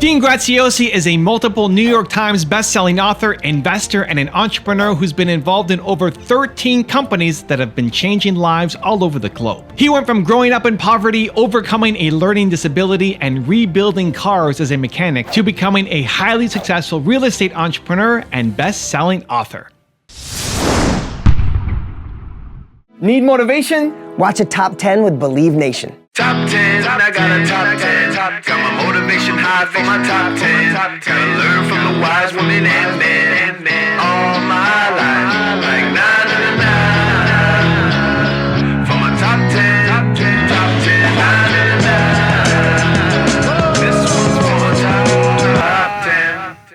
Dean Graziosi is a multiple New York Times bestselling author, investor, and an entrepreneur who's been involved in over 13 companies that have been changing lives all over the globe. He went from growing up in poverty, overcoming a learning disability, and rebuilding cars as a mechanic to becoming a highly successful real estate entrepreneur and best-selling author. Need motivation? Watch a Top 10 with Believe Nation. Top 10, I got a top 10. Got my motivation high for my top 10. Gotta learn from the wise women and men all my life. Like na na na na. For my top 10, top 10, na na na na. This one's for my top 10.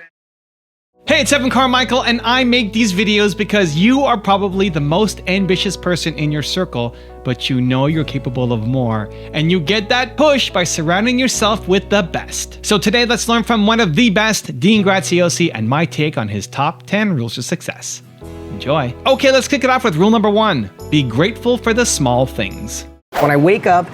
Hey, it's Carmichael, and I make these videos because you are probably the most ambitious person in your circle, but you know you're capable of more, and you get that push by surrounding yourself with the best. So today, let's learn from one of the best, Dean Graziosi, and my take on his top 10 rules to success. Enjoy. Okay, let's kick it off with rule number 1. Be grateful for the small things. When I wake up,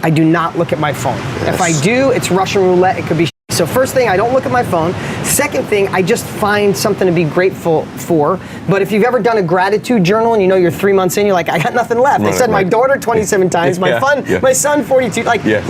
I do not look at my phone. Yes. If I do, it's Russian roulette. It could be So first thing, I don't look at my phone. Second thing, I just find something to be grateful for. But if you've ever done a gratitude journal and you know you're 3 months in, you're like, I got nothing left. I said my daughter 27 times, my son 42,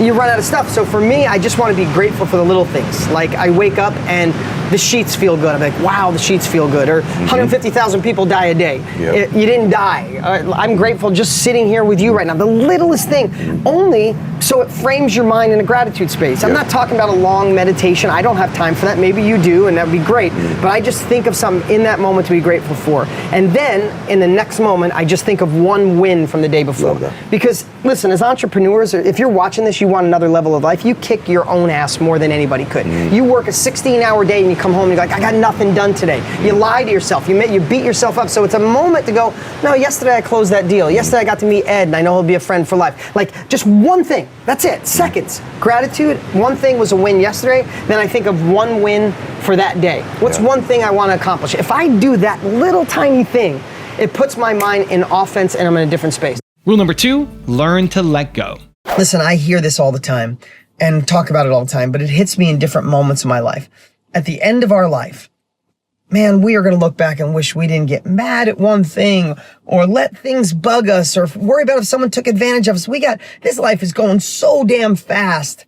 you run out of stuff. So for me, I just want to be grateful for the little things. Like I wake up and the sheets feel good. I'm like, wow, the sheets feel good. Or 150,000 people die a day. You didn't die. I'm grateful just sitting here with you right now. The littlest thing, only so it frames your mind in a gratitude space. I'm not talking about a long meditation. I don't have time for that. Maybe you do, and that would be great. But I just think of something in that moment to be grateful for. And then in the next moment, I just think of one win from the day before. Because listen, as entrepreneurs, if you're watching this, you want another level of life, you kick your own ass more than anybody could. You work a 16-hour day and you come home and you're like, I got nothing done today. You lie to yourself. You beat yourself up. So it's a moment to go, no, yesterday I closed that deal. Yesterday I got to meet Ed and I know he'll be a friend for life. Like just one thing. That's it. Seconds. Gratitude. One thing was a win yesterday. Then I think of one win for that day. What's one thing I want to accomplish? If I do that little tiny thing, it puts my mind in offense and I'm in a different space. Rule number 2, learn to let go. Listen, I hear this all the time and talk about it all the time, but it hits me in different moments of my life. At the end of our life, man, we are going to look back and wish we didn't get mad at one thing or let things bug us or worry about if someone took advantage of us. This life is going so damn fast.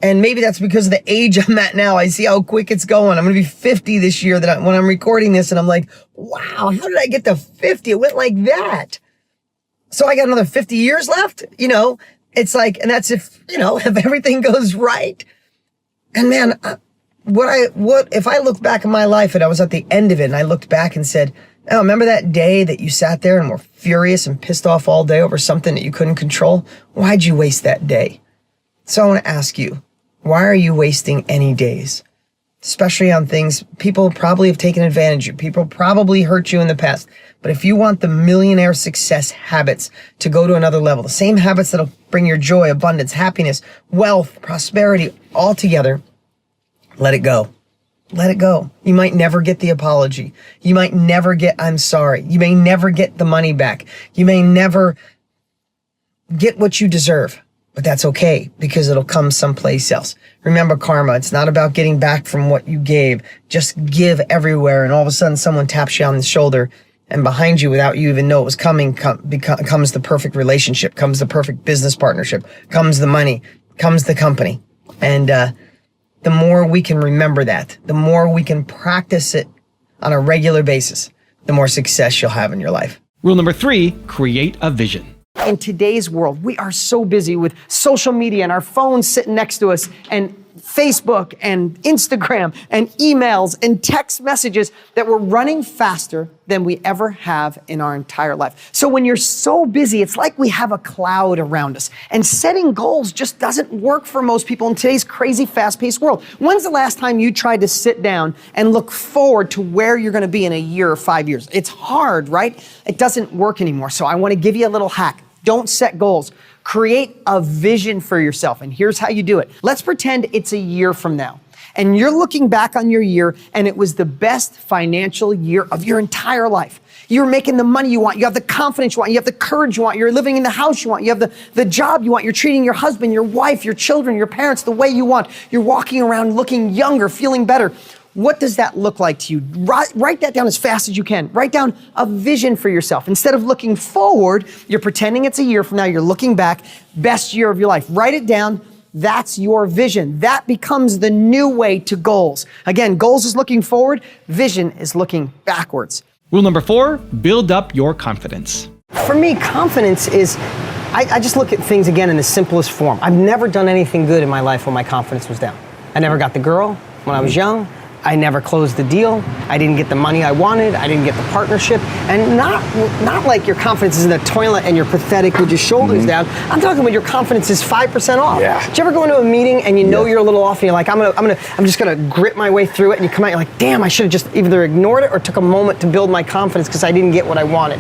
And maybe that's because of the age I'm at now. I see how quick it's going. I'm going to be 50 this year when I'm recording this, and I'm like, wow, how did I get to 50? It went like that. So I got another 50 years left, it's like, and that's if everything goes right. And man, if I look back in my life and I was at the end of it and I looked back and said, oh, remember that day that you sat there and were furious and pissed off all day over something that you couldn't control? Why'd you waste that day? So I want to ask you, why are you wasting any days? Especially on things people probably have taken advantage of. People probably hurt you in the past. But if you want the millionaire success habits to go to another level, the same habits that'll bring your joy, abundance, happiness, wealth, prosperity all together, let it go. Let it go. You might never get the apology. You might never get I'm sorry. You may never get the money back. You may never get what you deserve. But that's okay because it'll come someplace else. Remember karma. It's not about getting back from what you gave. Just give everywhere and all of a sudden someone taps you on the shoulder and behind you without you even know it was coming comes the perfect relationship, comes the perfect business partnership, comes the money, comes the company. And the more we can remember that, the more we can practice it on a regular basis, the more success you'll have in your life. Rule number 3, create a vision. In today's world, we are so busy with social media and our phones sitting next to us and Facebook and Instagram and emails and text messages that we're running faster than we ever have in our entire life. So when you're so busy, it's like we have a cloud around us. And setting goals just doesn't work for most people in today's crazy, fast-paced world. When's the last time you tried to sit down and look forward to where you're going to be in a year or 5 years? It's hard, right? It doesn't work anymore. So I want to give you a little hack. Don't set goals. Create a vision for yourself. And here's how you do it. Let's pretend it's a year from now. And you're looking back on your year and it was the best financial year of your entire life. You're making the money you want. You have the confidence you want. You have the courage you want. You're living in the house you want. You have the job you want. You're treating your husband, your wife, your children, your parents the way you want. You're walking around looking younger, feeling better. What does that look like to you? Write that down as fast as you can. Write down a vision for yourself. Instead of looking forward, you're pretending it's a year from now, you're looking back, best year of your life. Write it down. That's your vision. That becomes the new way to goals. Again, goals is looking forward, vision is looking backwards. Rule number 4, build up your confidence. For me, confidence is, I just look at things again in the simplest form. I've never done anything good in my life when my confidence was down. I never got the girl when I was young. I never closed the deal. I didn't get the money I wanted. I didn't get the partnership. And not like your confidence is in the toilet and you're pathetic with your shoulders down. I'm talking when your confidence is 5% off. Yeah. Did you ever go into a meeting and you know you're a little off and you're like, I'm just gonna grip my way through it, and you come out, you're like, damn, I should have just either ignored it or took a moment to build my confidence because I didn't get what I wanted.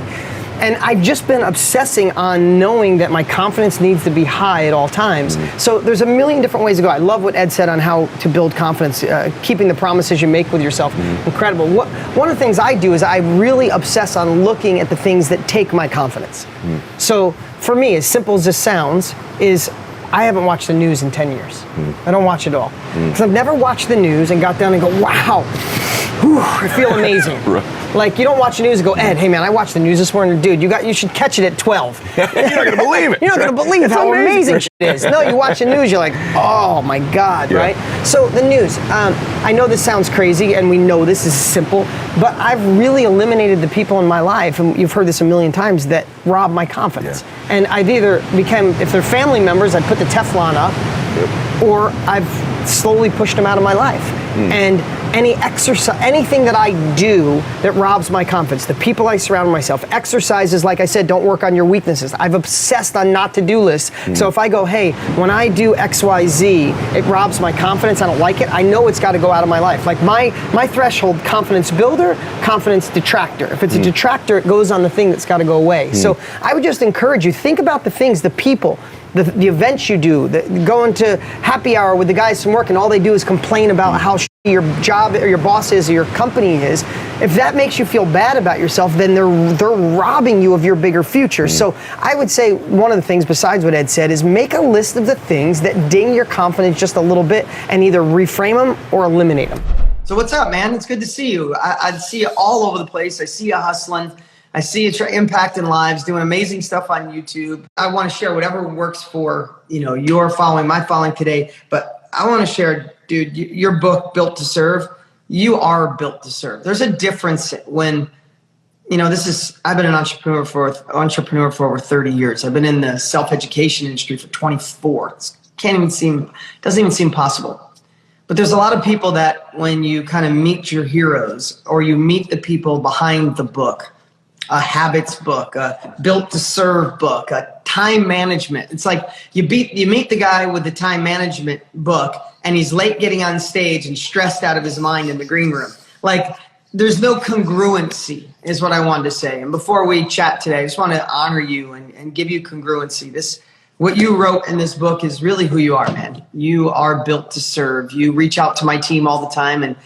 And I've just been obsessing on knowing that my confidence needs to be high at all times. So there's a million different ways to go. I love what Ed said on how to build confidence, keeping the promises you make with yourself. Incredible. One of the things I do is I really obsess on looking at the things that take my confidence. So for me, as simple as this sounds, is I haven't watched the news in 10 years. I don't watch it all. Because I've never watched the news and got down and go, wow, whew, I feel amazing. Like, you don't watch the news and go, Ed, hey man, I watched the news this morning. Dude, you should catch it at 12. You're not gonna believe it. You're not gonna believe how amazing shit is. No, you watch the news, you're like, oh my God, right? So the news, I know this sounds crazy and we know this is simple, but I've really eliminated the people in my life, and you've heard this a million times, that rob my confidence. And I've either become, if they're family members, I put the Teflon up, or I've slowly pushed them out of my life. And any exercise, anything that I do that robs my confidence, the people I surround myself, exercises, like I said, don't work on your weaknesses. I've obsessed on not to do lists. So if I go, hey, when I do X, Y, Z, it robs my confidence, I don't like it, I know it's got to go out of my life. Like my threshold, confidence builder, confidence detractor. If it's a detractor, it goes on the thing that's got to go away. So I would just encourage you, think about the things, the people, the events you do, going to happy hour with the guys from work and all they do is complain about how shitty your job or your boss is or your company is. If that makes you feel bad about yourself, then they're robbing you of your bigger future. So I would say one of the things besides what Ed said is make a list of the things that ding your confidence just a little bit and either reframe them or eliminate them. So what's up, man? It's good to see you. I see you all over the place. I see you hustling. I see you impacting lives, doing amazing stuff on YouTube. I want to share whatever works for, your following, my following today. But I want to share, dude, your book, Built to Serve. You are built to serve. There's a difference when, I've been an entrepreneur for over 30 years. I've been in the self-education industry for 24. It doesn't even seem possible. But there's a lot of people that when you kind of meet your heroes or you meet the people behind the book, a habits book, a built to serve book, a time management. It's like you meet the guy with the time management book and he's late getting on stage and stressed out of his mind in the green room. Like there's no congruency is what I wanted to say. And before we chat today, I just want to honor you and give you congruency. What you wrote in this book is really who you are, man. You are built to serve. You reach out to my team all the time and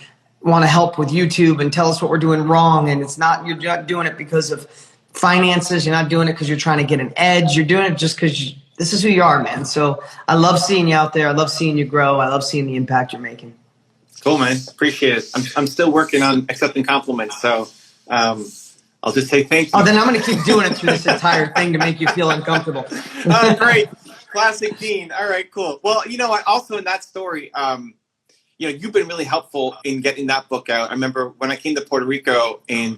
want to help with YouTube and tell us what we're doing wrong. And you're not doing it because of finances. You're not doing it because you're trying to get an edge. You're doing it just because this is who you are, man. So I love seeing you out there. I love seeing you grow. I love seeing the impact you're making. Cool, man. Appreciate it. I'm still working on accepting compliments. So I'll just say thank you. Oh, then I'm going to keep doing it through this entire thing to make you feel uncomfortable. Oh, great. Classic Dean. All right, cool. Well, also in that story, you've been really helpful in getting that book out. I remember when I came to Puerto Rico and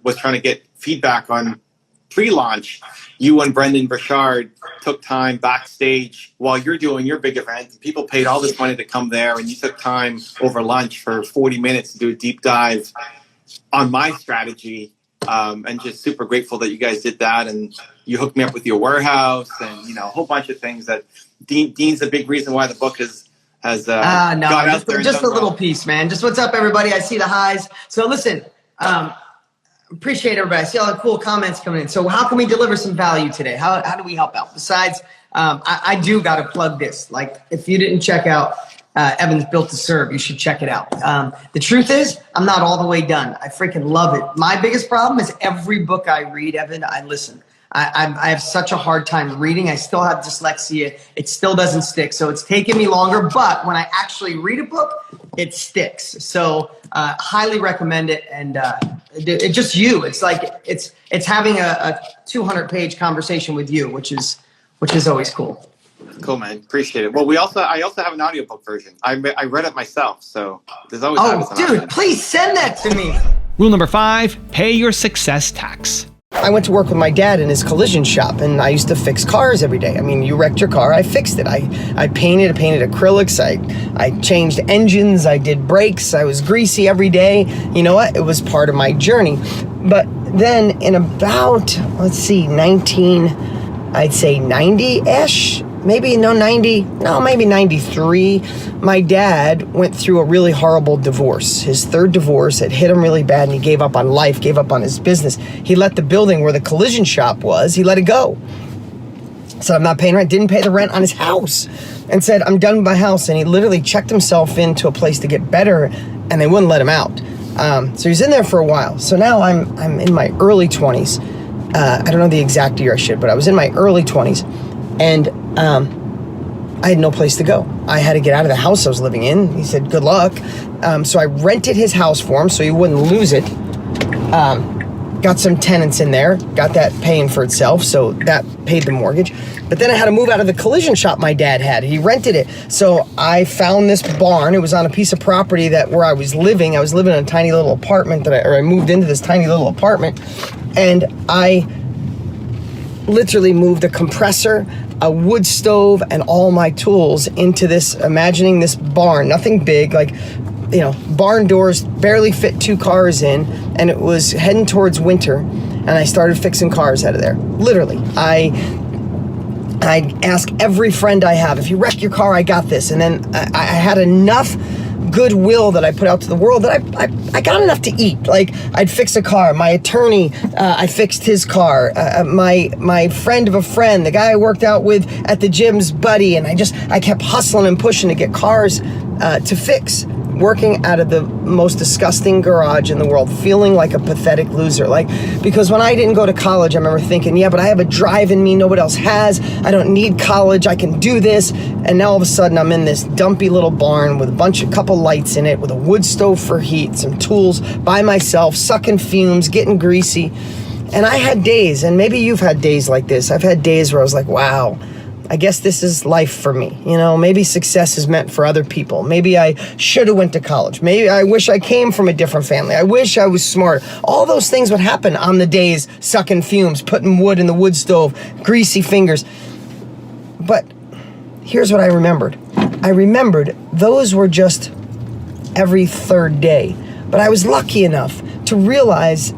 was trying to get feedback on pre-launch, you and Brendan Burchard took time backstage while you're doing your big event. People paid all this money to come there, and you took time over lunch for 40 minutes to do a deep dive on my strategy. And just super grateful that you guys did that. And you hooked me up with your warehouse and, a whole bunch of things that Dean's a big reason why the book has got out there. Just a little piece, man. Just what's up, everybody. I see the highs. So listen, appreciate everybody. I see all the cool comments coming in. So how can we deliver some value today? How do we help out? Besides, I do got to plug this. Like if you didn't check out Evan's Built to Serve. You should check it out. The truth is, I'm not all the way done. I freaking love it. My biggest problem is every book I read, Evan, I listen. I have such a hard time reading. I still have dyslexia. It still doesn't stick. So it's taken me longer. But when I actually read a book, it sticks. So highly recommend it. And it just you. It's like it's having a 200-page conversation with you, which is always cool. Cool, man. Appreciate it. Well, I also have an audiobook version. I read it myself, so there's always dude, please send that to me. Rule number 5, pay your success tax. I went to work with my dad in his collision shop, and I used to fix cars every day. I mean, you wrecked your car, I fixed it. I painted acrylics, I changed engines, I did brakes, I was greasy every day. You know what? It was part of my journey. But then in about, maybe 90-ish, maybe 93, my dad went through a really horrible divorce. His third divorce, it hit him really bad, and he gave up on life, gave up on his business. He let the building where the collision shop was, he let it go. Said, I'm not paying rent, didn't pay the rent on his house, and said, I'm done with my house. And he literally checked himself into a place to get better, and they wouldn't let him out. So he's in there for a while. So now I'm in my early 20s. I don't know the exact year I should, but I was in my early 20s. And I had no place to go. I had to get out of the house I was living in. He said, good luck. So I rented his house for him so he wouldn't lose it. Got some tenants in there, got that paying for itself, so that paid the mortgage. But then I had to move out of the collision shop my dad had. He rented it. So I found this barn. It was on a piece of property where I was living. I was living in a tiny little apartment I moved into this tiny little apartment. And I literally moved a compressor, a wood stove, and all my tools into this, imagining this barn, nothing big, like, barn doors barely fit 2 cars in, and it was heading towards winter, and I started fixing cars out of there. Literally, I ask every friend I have, if you wreck your car, I got this. And then I had enough goodwill that I put out to the world that I got enough to eat. Like, I'd fix a car. My attorney, I fixed his car. My friend of a friend, the guy I worked out with at the gym's buddy, and I kept hustling and pushing to get cars to fix. Working out of the most disgusting garage in the world, feeling like a pathetic loser. Because when I didn't go to college, I remember thinking, yeah, but I have a drive in me nobody else has. I don't need college. I can do this. And now all of a sudden I'm in this dumpy little barn with a couple lights in it, with a wood stove for heat, some tools, by myself, sucking fumes, getting greasy. And I had days, and maybe you've had days like this. I've had days where I was like, wow, I guess this is life for me. Maybe success is meant for other people. Maybe I should have went to college. Maybe I wish I came from a different family. I wish I was smarter. All those things would happen on the days sucking fumes, putting wood in the wood stove, greasy fingers. But here's what I remembered. I remembered those were just every third day. But I was lucky enough to realize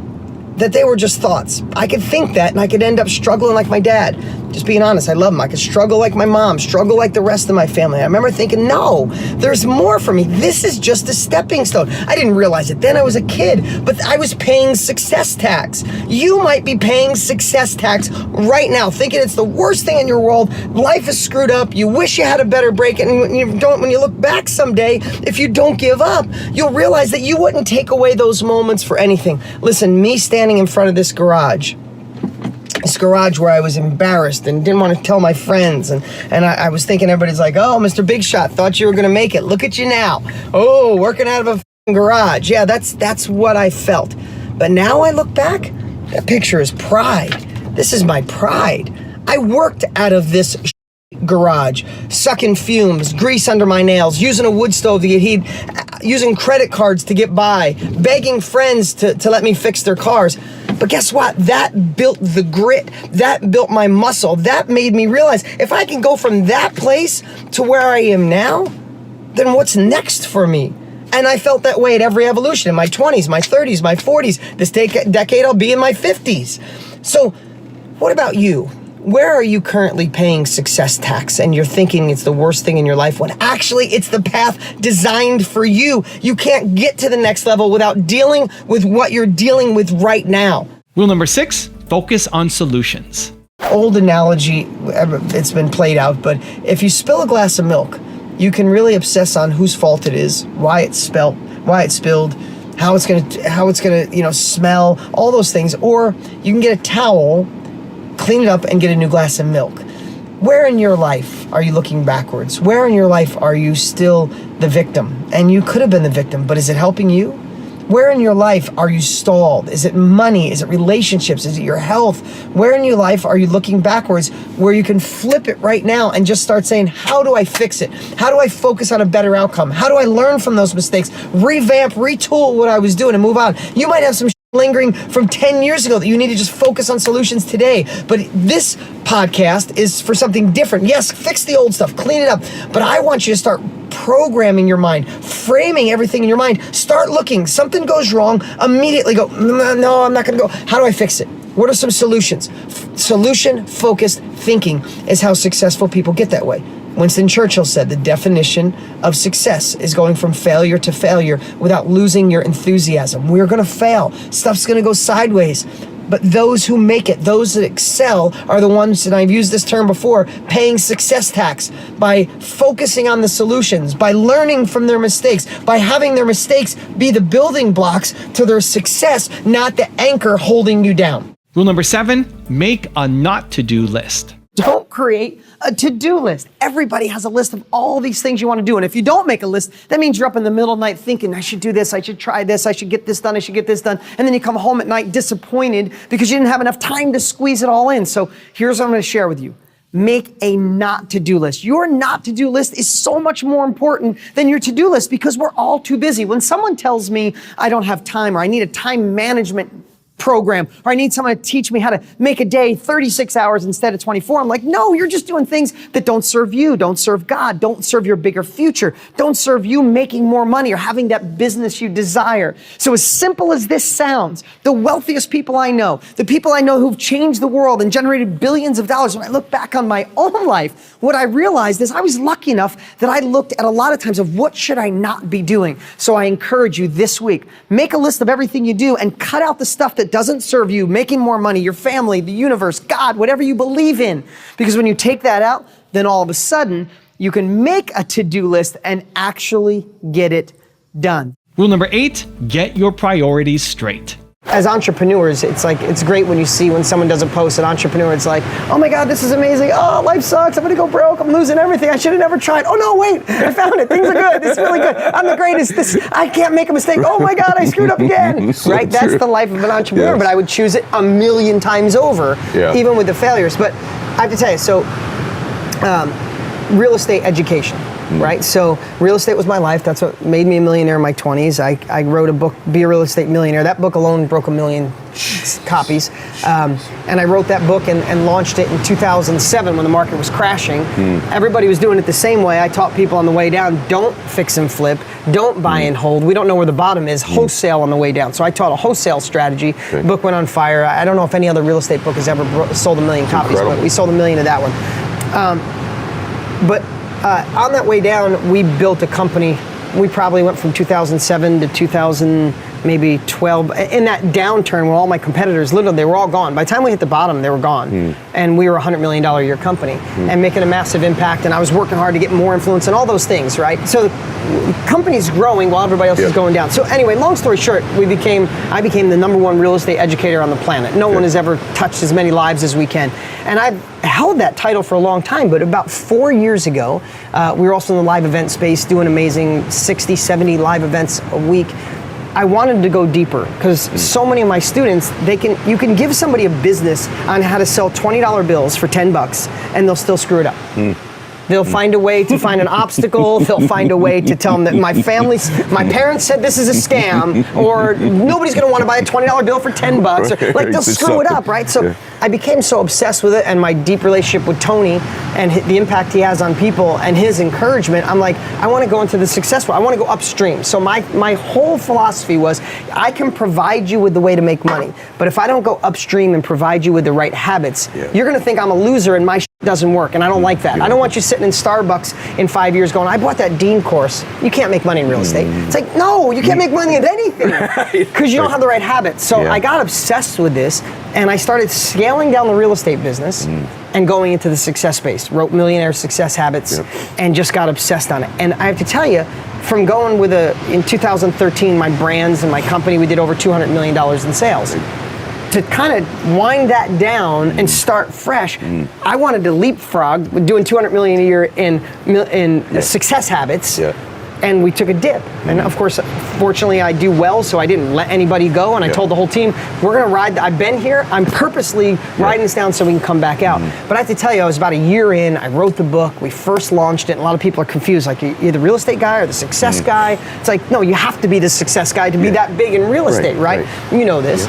that they were just thoughts. I could think that, and I could end up struggling like my dad. Just being honest, I love him. I could struggle like my mom, struggle like the rest of my family. I remember thinking, no, there's more for me. This is just a stepping stone. I didn't realize it then. I was a kid, but I was paying success tax. You might be paying success tax right now, thinking it's the worst thing in your world. Life is screwed up. You wish you had a better break, and when you look back someday, if you don't give up, you'll realize that you wouldn't take away those moments for anything. Listen, me standing in front of this garage where I was embarrassed and didn't want to tell my friends, and I was thinking everybody's like, oh, Mr. Big Shot, thought you were gonna make it. Look at you now. Oh, working out of a garage. Yeah, that's what I felt. But now I look back, that picture is pride. This is my pride. I worked out of this garage, sucking fumes, grease under my nails, using a wood stove to get heat, using credit cards to get by, begging friends to let me fix their cars. But guess what? That built the grit. That built my muscle. That made me realize if I can go from that place to where I am now, then what's next for me? And I felt that way at every evolution, in my 20s, my 30s, my 40s. This decade I'll be in my 50s. So what about you? Where are you currently paying success tax and you're thinking it's the worst thing in your life, when actually it's the path designed for you? You can't get to the next level without dealing with what you're dealing with right now. Rule number 6, focus on solutions. Old analogy, it's been played out, but if you spill a glass of milk, you can really obsess on whose fault it is, why it's spilled, how it's gonna smell, all those things. Or you can get a towel, clean it up, and get a new glass of milk. Where in your life are you looking backwards? Where in your life are you still the victim? And you could have been the victim, but is it helping you? Where in your life are you stalled? Is it money? Is it relationships? Is it your health? Where in your life are you looking backwards where you can flip it right now and just start saying, how do I fix it? How do I focus on a better outcome? How do I learn from those mistakes? Revamp, retool what I was doing and move on. You might have some lingering from 10 years ago that you need to just focus on solutions today. But this podcast is for something different. Yes, fix the old stuff, clean it up. But I want you to start programming your mind, framing everything in your mind. Start looking. Something goes wrong, immediately go, no, I'm not going to go. How do I fix it? What are some solutions? Solution-focused thinking is how successful people get that way. Winston Churchill said the definition of success is going from failure to failure without losing your enthusiasm. We're going to fail. Stuff's going to go sideways. But those who make it, those that excel, are the ones, and I've used this term before, paying success tax by focusing on the solutions, by learning from their mistakes, by having their mistakes be the building blocks to their success, not the anchor holding you down. Rule number 7, make a not to-do list. Don't create a to-do list. Everybody has a list of all these things you want to do. And if you don't make a list, that means you're up in the middle of the night thinking, I should do this, I should try this, I should get this done, I should get this done. And then you come home at night disappointed because you didn't have enough time to squeeze it all in. So here's what I'm going to share with you. Make a not to-do list. Your not to-do list is so much more important than your to-do list because we're all too busy. When someone tells me I don't have time or I need a time management program, or I need someone to teach me how to make a day 36 hours instead of 24. I'm like, no, you're just doing things that don't serve you, don't serve God, don't serve your bigger future, don't serve you making more money or having that business you desire. So as simple as this sounds, the wealthiest people I know, the people I know who've changed the world and generated billions of dollars, when I look back on my own life, what I realized is I was lucky enough that I looked at a lot of times of what should I not be doing. So I encourage you this week, make a list of everything you do and cut out the stuff that doesn't serve you, making more money, your family, the universe, God, whatever you believe in. Because when you take that out, then all of a sudden you can make a to-do list and actually get it done. Rule number 8, get your priorities straight. As entrepreneurs, it's great when you see when someone does a post, an entrepreneur, it's like, oh my God, this is amazing. Oh, life sucks. I'm going to go broke. I'm losing everything. I should have never tried. Oh no, wait, I found it. Things are good. It's really good. I'm the greatest. I can't make a mistake. Oh my God, I screwed up again. So right? That's the life of an entrepreneur, Yes. but I would choose it 1,000,000 times over, even with the failures. But I have to tell you, so real estate education. Right? So real estate was my life. That's what made me a millionaire in my 20s. I wrote a book, Be a Real Estate Millionaire. That book alone broke 1 million copies. And I wrote that book and launched it in 2007 when the market was crashing. Everybody was doing it the same way. I taught people on the way down, don't fix and flip, don't buy and hold. We don't know where the bottom is. Wholesale on the way down. So I taught a wholesale strategy. The book went on fire. I don't know if any other real estate book has ever sold 1 million copies, incredible. but we sold 1 million of that one. On that way down, we built a company. We probably went from 2007 to 2012. In that downturn where all my competitors, literally, they were all gone. By the time we hit the bottom, they were gone. And we were a $100 million a year company and making a massive impact. And I was working hard to get more influence and all those things, right? So the company's growing while everybody else is going down. So anyway, long story short, I became the #1 real estate educator on the planet. No one has ever touched as many lives as we can. And I've held that title for a long time, but about 4 years ago, we were also in the live event space doing amazing 60, 70 live events a week. I wanted to go deeper because so many of my students, you can give somebody a business on how to sell $20 bills for $10 and they'll still screw it up. They'll find a way to find an obstacle. They'll find a way to tell them that my parents said this is a scam, or nobody's going to want to buy a $20 bill for $10. Or, like, they'll screw it up, right? So I became so obsessed with it, and my deep relationship with Tony and the impact he has on people and his encouragement, I'm like, I want to go into the successful. I want to go upstream. So my whole philosophy was, I can provide you with the way to make money, but if I don't go upstream and provide you with the right habits, you're going to think I'm a loser and my doesn't work, and I don't like that. I don't want you sitting in Starbucks in 5 years going, I bought that Dean course. You can't make money in real estate. It's like, no, you can't make money at anything because you don't have the right habits. So I got obsessed with this, And I started scaling down the real estate business and going into the success space. Wrote Millionaire Success Habits and just got obsessed on it. And I have to tell you, from going with in 2013, my brands and my company, we did over $200 million in sales. To kind of wind that down and start fresh, I wanted to leapfrog with doing $200 million a year in success habits. And we took a dip. And of course, fortunately, I do well, so I didn't let anybody go. And I told the whole team, we're gonna ride, I've been here, I'm purposely riding this down so we can come back out. But I have to tell you, I was about a year in, I wrote the book, we first launched it, and a lot of people are confused, like, you're the real estate guy or the success guy? It's like, no, you have to be the success guy to be that big in real estate, right? You know this.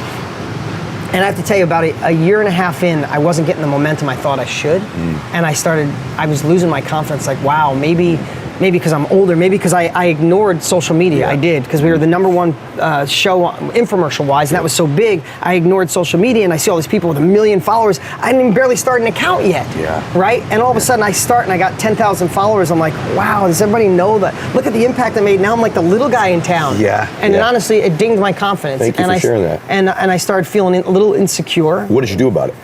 And I have to tell you, about a year and a half in, I wasn't getting the momentum I thought I should. And I was losing my confidence, like, wow, maybe because I'm older, maybe because I ignored social media. I did, because we were the #1 show infomercial-wise, and that was so big, I ignored social media, and I see all these people with 1 million followers. I didn't even barely start an account yet, right? And all of a sudden I start and I got 10,000 followers. I'm like, wow, does everybody know that? Look at the impact I made. Now I'm like the little guy in town. And honestly, it dinged my confidence. Thank you for sharing that. And I started feeling a little insecure. What did you do about it?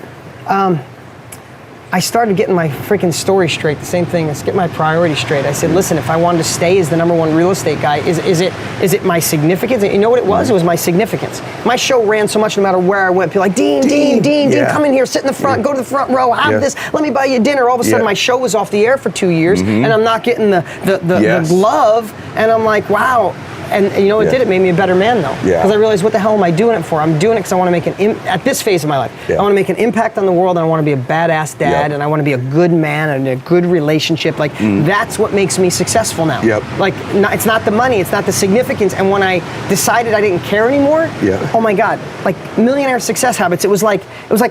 I started getting my freaking story straight. The same thing, is get my priorities straight. I said, listen, if I wanted to stay as the #1 real estate guy, is it my significance? You know what it was? It was my significance. My show ran so much, no matter where I went, people like, Dean, come in here, sit in the front, go to the front row, have this, let me buy you dinner. All of a sudden, my show was off the air for 2 years, and I'm not getting the love, and I'm like, wow. And you know what it did? It made me a better man, though. Because I realized, what the hell am I doing it for? I'm doing it because I want to make at this phase of my life, I want to make an impact on the world, and I want to be a badass dad, and I want to be a good man and a good relationship. Like, that's what makes me successful now. Like, it's not the money, it's not the significance. And when I decided I didn't care anymore, oh my God, like Millionaire Success Habits, it was like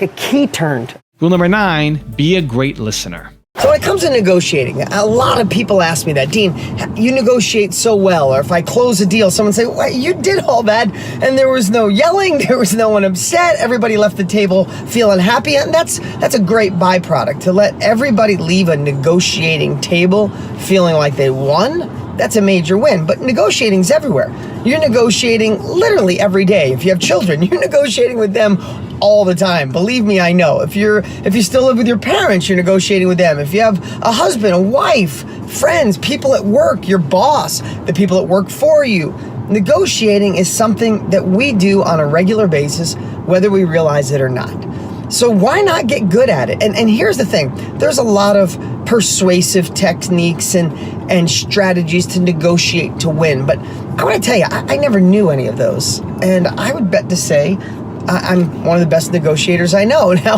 a key turned. Rule number 9, be a great listener. So when it comes to negotiating, a lot of people ask me that, Dean, you negotiate so well. Or if I close a deal, someone say, well, you did all that, and there was no yelling, there was no one upset, everybody left the table feeling happy. And that's a great byproduct, to let everybody leave a negotiating table feeling like they won. That's a major win. But negotiating's everywhere. You're negotiating literally every day. If you have children, you're negotiating with them all the time. Believe me, I know. If you still live with your parents, you're negotiating with them. If you have a husband, a wife, friends, people at work, your boss, the people that work for you, negotiating is something that we do on a regular basis, whether we realize it or not. So why not get good at it? And here's the thing. There's a lot of persuasive techniques and strategies to negotiate to win. But I want to tell you, I never knew any of those. And I would bet to say I'm one of the best negotiators I know. Now,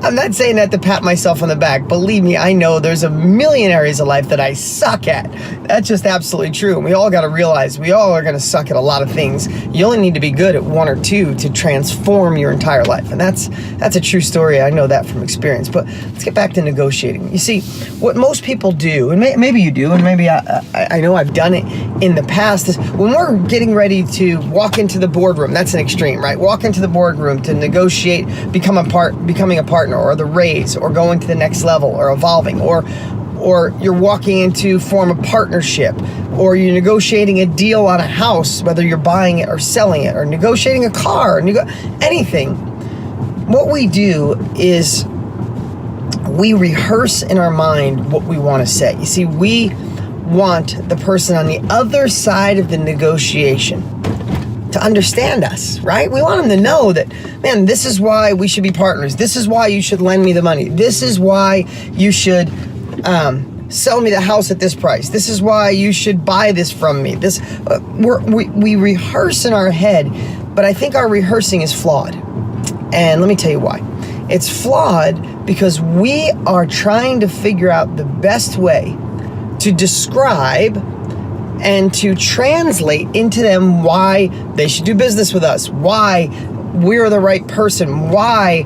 I'm not saying that to pat myself on the back. Believe me, I know there's a million areas of life that I suck at. That's just absolutely true. And we all got to realize we all are going to suck at a lot of things. You only need to be good at 1 or 2 to transform your entire life. And that's a true story. I know that from experience. But let's get back to negotiating. You see, what most people do, and maybe you do, and maybe I know I've done it in the past, is when we're getting ready to walk into the boardroom, that's an extreme, right? Walk into the boardroom to negotiate, becoming a partner, or the raise, or going to the next level, or evolving, or you're walking in to form a partnership, or you're negotiating a deal on a house, whether you're buying it or selling it, or negotiating a car, anything. What we do is we rehearse in our mind what we want to say. You see, we want the person on the other side of the negotiation to understand us, right? We want them to know that, man, this is why we should be partners. This is why you should lend me the money. This is why you should sell me the house at this price. This is why you should buy this from me. We rehearse in our head, but I think our rehearsing is flawed. And let me tell you why. It's flawed because we are trying to figure out the best way to describe and to translate into them why they should do business with us, why we're the right person, why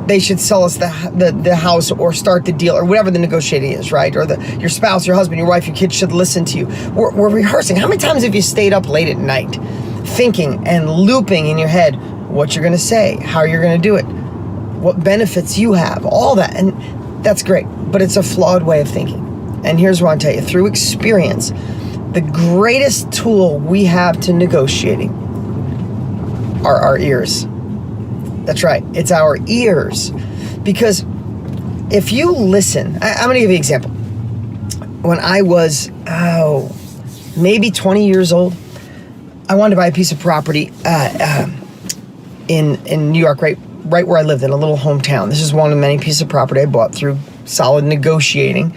they should sell us the house or start the deal, or whatever the negotiating is, right? Or your spouse, your husband, your wife, your kids should listen to you. We're rehearsing. How many times have you stayed up late at night thinking and looping in your head what you're going to say, how you're going to do it, what benefits you have, all that? And that's great, but it's a flawed way of thinking. And here's what I'll tell you. Through experience, the greatest tool we have to negotiating are our ears. That's right. It's our ears. Because if you listen, I'm going to give you an example. When I was, maybe 20 years old, I wanted to buy a piece of property in New York, right where I lived, in a little hometown. This is one of many pieces of property I bought through solid negotiating.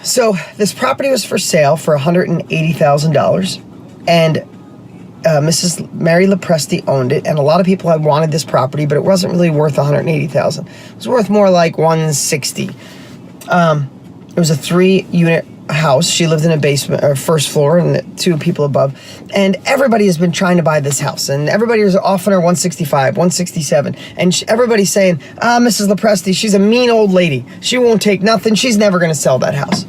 So this property was for sale for $180,000, and Mrs. Mary Lepresti owned it, and a lot of people had wanted this property, but it wasn't really worth $180,000. It was worth more like $160,000. It was a 3-unit house. She lived in a basement or first floor, and 2 people above. And everybody has been trying to buy this house, and everybody was offering her $165,000, $167,000, and everybody's saying, Mrs. Lepresti, she's a mean old lady. She won't take nothing. She's never going to sell that house.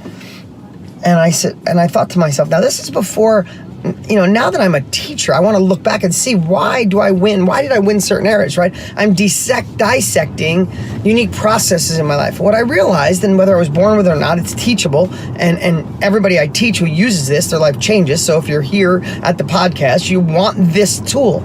And I thought to myself, now this is before, now that I'm a teacher, I want to look back and see, why do I win? Why did I win certain areas, right? I'm dissecting unique processes in my life. What I realized, and whether I was born with it or not, it's teachable, and everybody I teach who uses this, their life changes. So if you're here at the podcast, you want this tool.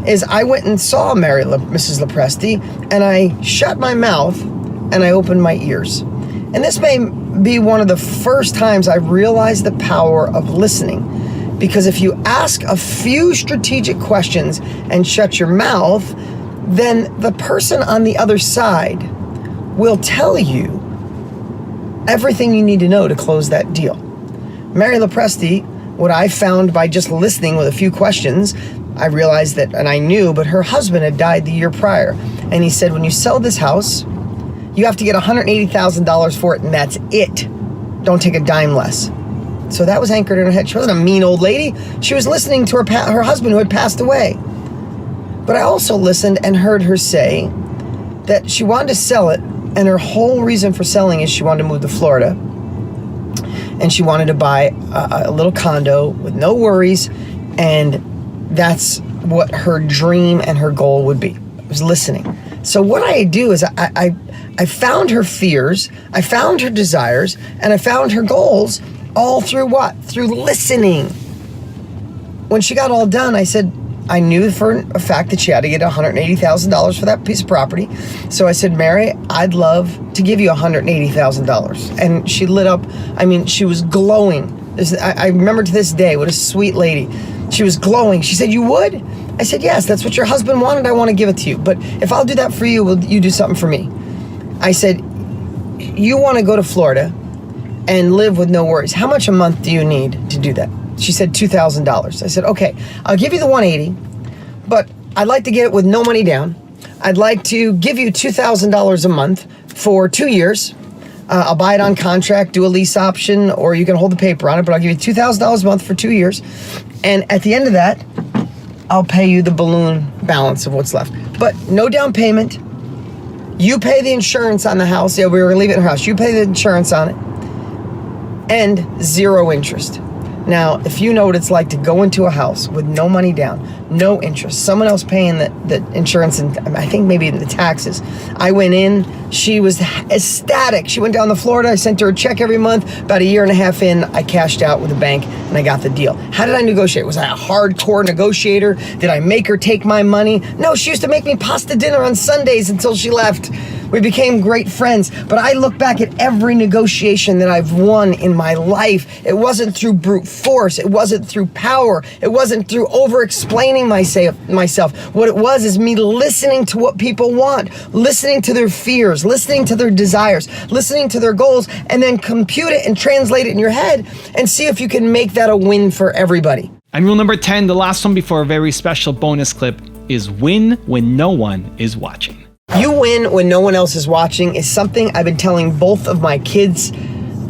Is I went and saw Mrs. Lepresti, and I shut my mouth and I opened my ears. And this may be one of the first times I realized the power of listening. Because if you ask a few strategic questions and shut your mouth, then the person on the other side will tell you everything you need to know to close that deal. Mary Lepresti, what I found by just listening with a few questions, I realized that, and I knew, but her husband had died the year prior. And he said, when you sell this house, you have to get $180,000 for it, and that's it. Don't take a dime less. So that was anchored in her head. She wasn't a mean old lady. She was listening to her husband who had passed away. But I also listened and heard her say that she wanted to sell it, and her whole reason for selling is she wanted to move to Florida, and she wanted to buy a little condo with no worries, and that's what her dream and her goal would be. It was listening. So what I do is I found her fears, I found her desires, and I found her goals, all through what? Through listening. When she got all done, I said, I knew for a fact that she had to get $180,000 for that piece of property. So I said, Mary, I'd love to give you $180,000. And she lit up. I mean, she was glowing. I remember to this day, what a sweet lady. She was glowing. She said, you would? I said, yes, that's what your husband wanted. I want to give it to you. But if I'll do that for you, will you do something for me? I said, you want to go to Florida and live with no worries. How much a month do you need to do that? She said $2,000. I said, okay, I'll give you the $180,000, but I'd like to get it with no money down. I'd like to give you $2,000 a month for 2 years. I'll buy it on contract, do a lease option, or you can hold the paper on it, but I'll give you $2,000 a month for 2 years. And at the end of that, I'll pay you the balloon balance of what's left. But no down payment. You pay the insurance on the house. Yeah, we were gonna leave it in her house. You pay the insurance on it. And 0 interest. Now, if you know what it's like to go into a house with no money down, no interest, someone else paying the insurance and I think maybe the taxes. I went in, she was ecstatic. She went down to Florida, I sent her a check every month. About 1.5 years in, I cashed out with a bank and I got the deal. How did I negotiate? Was I a hardcore negotiator? Did I make her take my money? No, she used to make me pasta dinner on Sundays until she left. We became great friends, but I look back at every negotiation that I've won in my life. It wasn't through brute force. It wasn't through power. It wasn't through over-explaining myself. What it was is me listening to what people want, listening to their fears, listening to their desires, listening to their goals, and then compute it and translate it in your head and see if you can make that a win for everybody. And rule number 10, the last one before a very special bonus clip, is win when no one is watching. You win when no one else is watching is something I've been telling both of my kids,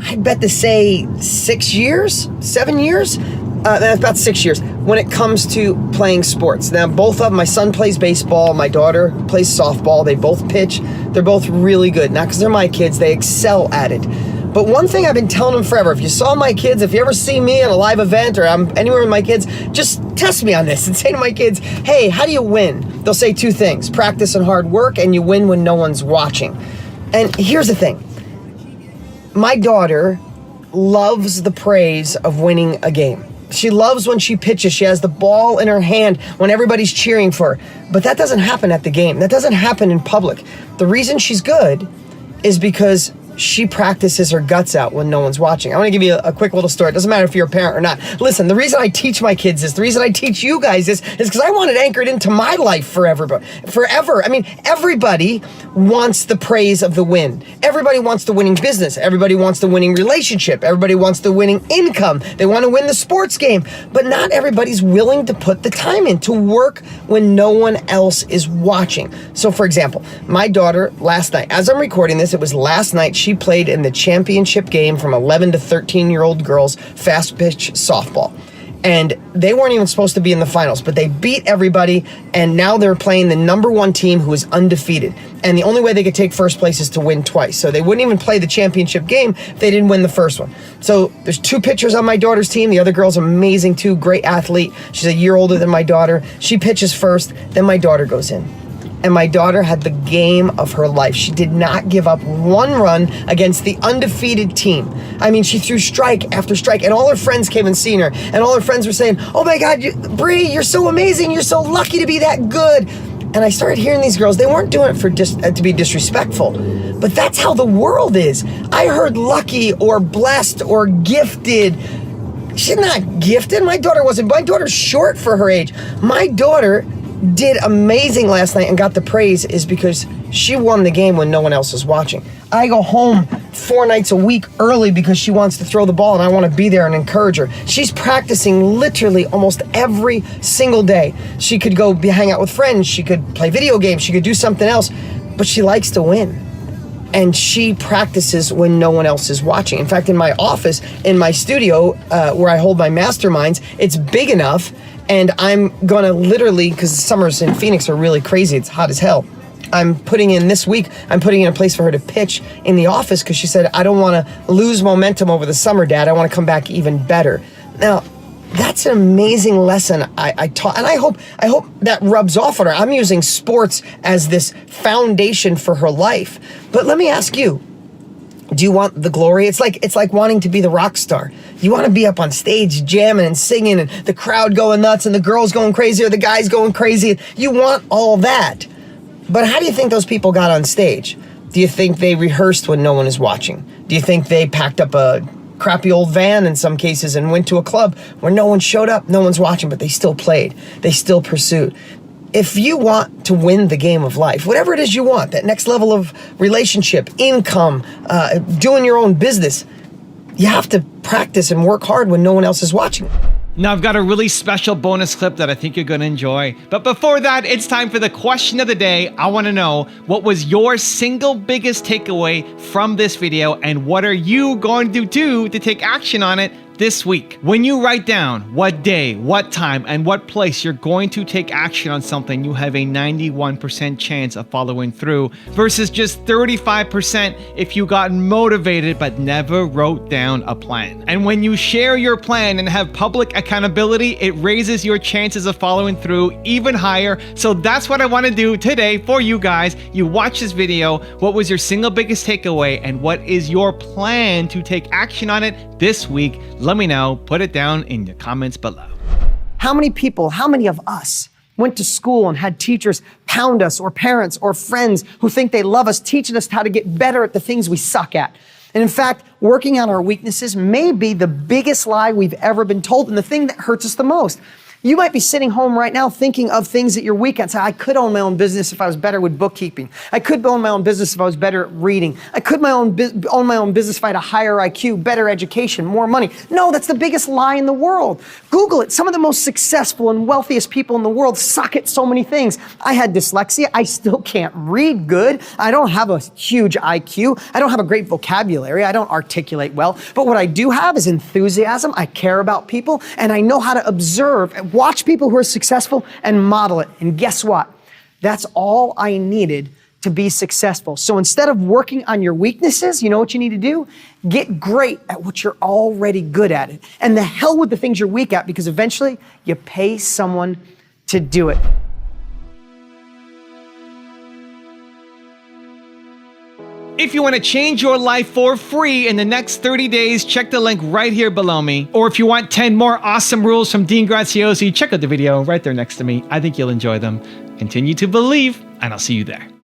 I'd bet to say 6 years, 7 years, about 6 years, when it comes to playing sports. Now, both of them, my son plays baseball, my daughter plays softball, they both pitch, they're both really good. Not because they're my kids, they excel at it. But one thing I've been telling them forever, if you saw my kids, if you ever see me at a live event or I'm anywhere with my kids, just test me on this and say to my kids, hey, how do you win? They'll say 2 things, practice and hard work, and you win when no one's watching. And here's the thing. My daughter loves the praise of winning a game. She loves when she pitches. She has the ball in her hand when everybody's cheering for her. But that doesn't happen at the game. That doesn't happen in public. The reason she's good is because she practices her guts out when no one's watching. I want to give you a quick little story. It doesn't matter if you're a parent or not. Listen, the reason I teach my kids this, the reason I teach you guys this, is because I want it anchored into my life forever. I mean, everybody wants the praise of the win. Everybody wants the winning business. Everybody wants the winning relationship. Everybody wants the winning income. They want to win the sports game. But not everybody's willing to put the time in to work when no one else is watching. So, for example, my daughter last night, as I'm recording this, it was last night, she played in the championship game from 11 to 13-year-old girls fast pitch softball. And they weren't even supposed to be in the finals, but they beat everybody, and now they're playing the number one team who is undefeated. And the only way they could take first place is to win twice. So they wouldn't even play the championship game if they didn't win the first one. So there's 2 pitchers on my daughter's team. The other girl's amazing too, great athlete. She's a year older than my daughter. She pitches first, then my daughter goes in. And my daughter had the game of her life. She did not give up one run against the undefeated team. I mean, she threw strike after strike, and all her friends came and seen her, and all her friends were saying, "Oh my God, Bree, you're so amazing. You're so lucky to be that good." And I started hearing these girls. They weren't doing it for to be disrespectful, but that's how the world is. I heard lucky or blessed or gifted. She's not gifted. My daughter wasn't. My daughter's short for her age. My daughter did amazing last night and got the praise is because she won the game when no one else was watching. I go home 4 nights a week early because she wants to throw the ball and I want to be there and encourage her. She's practicing literally almost every single day. She could go hang out with friends. She could play video games. She could do something else, but she likes to win. And she practices when no one else is watching. In fact, in my office, in my studio, where I hold my masterminds, it's big enough. And I'm gonna literally, because the summers in Phoenix are really crazy, it's hot as hell. I'm putting in a place for her to pitch in the office because she said, "I don't wanna lose momentum over the summer, Dad. I wanna come back even better." Now, that's an amazing lesson I taught, and I hope that rubs off on her. I'm using sports as this foundation for her life. But let me ask you, do you want the glory? It's like wanting to be the rock star. You want to be up on stage jamming and singing and the crowd going nuts and the girls going crazy or the guys going crazy. You want all that. But how do you think those people got on stage? Do you think they rehearsed when no one is watching? Do you think they packed up a crappy old van in some cases and went to a club where no one showed up, no one's watching, but they still played, they still pursued? If you want to win the game of life, whatever it is you want, that next level of relationship, income, doing your own business, you have to practice and work hard when no one else is watching. Now I've got a really special bonus clip that I think you're gonna enjoy. But before that, it's time for the question of the day. I wanna know, what was your single biggest takeaway from this video, and what are you going to do to take action on it this week? When you write down what day, what time, and what place you're going to take action on something, you have a 91% chance of following through versus just 35% if you got motivated but never wrote down a plan. And when you share your plan and have public accountability, it raises your chances of following through even higher. So that's what I want to do today for you guys. You watch this video. What was your single biggest takeaway, and what is your plan to take action on it this week? Let me know. Put it down in the comments below. How many people, how many of us went to school and had teachers pound us, or parents or friends who think they love us, teaching us how to get better at the things we suck at? And in fact, working on our weaknesses may be the biggest lie we've ever been told, and the thing that hurts us the most. You might be sitting home right now thinking of things that you're weak at. Say, I could own my own business if I was better with bookkeeping. I could own my own business if I was better at reading. I could own my own business if I had a higher IQ, better education, more money. No, that's the biggest lie in the world. Google it. Some of the most successful and wealthiest people in the world suck at so many things. I had dyslexia. I still can't read good. I don't have a huge IQ. I don't have a great vocabulary. I don't articulate well. But what I do have is enthusiasm. I care about people, and I know how to observe and watch people who are successful and model it. And guess what? That's all I needed to be successful. So instead of working on your weaknesses, you know what you need to do? Get great at what you're already good at. It. And the hell with the things you're weak at, because eventually you pay someone to do it. If you want to change your life for free in the next 30 days, check the link right here below me. Or if you want 10 more awesome rules from Dean Graziosi, check out the video right there next to me. I think you'll enjoy them. Continue to believe, and I'll see you there.